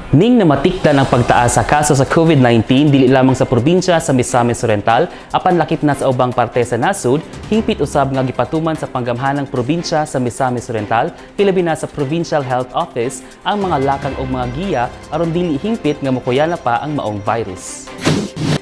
Ning namatikda ng pagtaas sa kaso sa COVID-19 dili lamang sa probinsya sa Misamis Oriental apan lakip na sa ubang parte sa nasud, hingpit usab nga gipatuman sa panggamhanang probinsya sa Misamis Oriental, hilabi na sa Provincial Health Office ang mga lakang o mga giya aron dili hingpit nga mukuyana pa ang maong virus.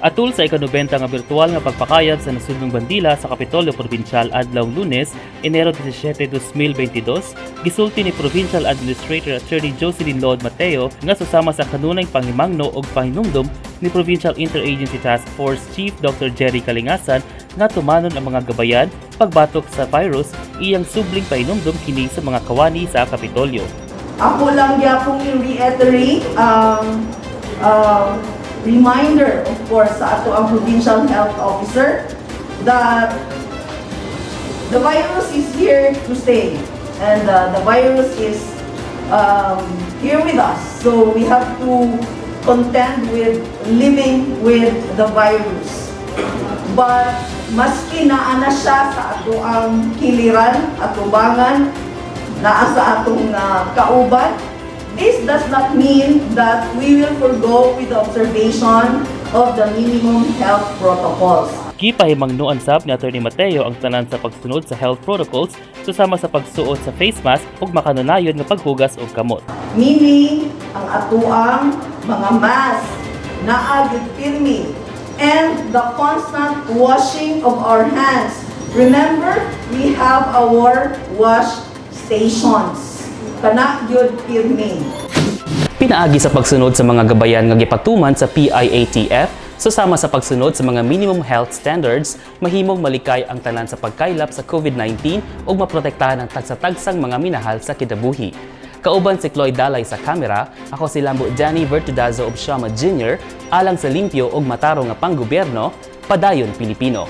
Atul sa ika-90 nga virtual nga pagpakayag sa nasudnong bandila sa Kapitolyo Provincial adlaw Lunes, Enero 17, 2022, gisulti ni Provincial Administrator Attorney Jocelyn Lord Mateo nga susama sa kanunay panghimangno og pahinumdom ni Provincial Interagency Task Force Chief Dr. Jerry Kalingasan nga tumanon ang mga gabayan pagbatok sa virus iyang subling pahinumdom kini sa mga kawani sa Kapitolyo. Ako lang gyapon i-reiterate reminder, of course, sa ato ang Provincial Health Officer that the virus is here to stay and the virus is here with us. So we have to contend with living with the virus. But maski naana siya sa ato ang kiliran, atubangan, naa sa atong kauban, this does not mean that we will forgo with the observation of the minimum health protocols. Gipahimangnuan sab ni Atty. Mateo ang tanan sa pagsunod sa health protocols susama sa pagsuot sa face mask ug makanunayon nga paghugas og kamot. Meaning, ang atuang mga mask naa gyud pirmi and the constant washing of our hands. Remember, we have our wash stations. Kana gyud pirmi. Pinaagi sa pagsunod sa mga gabayan nga gipatuman sa PIATF susama sa pagsunod sa mga minimum health standards, mahimong malikay ang tanan sa pagkaylap sa COVID-19 ug maprotektahan ang tagsa-tagsang mga minahal sa kinabuhi. Kauban si Cloyd Dalay sa kamera, ako si Lambo Danny Vertudazo Obsiama Jr., alang sa limpyo ug mataro nga panggobyerno, padayon Pilipino.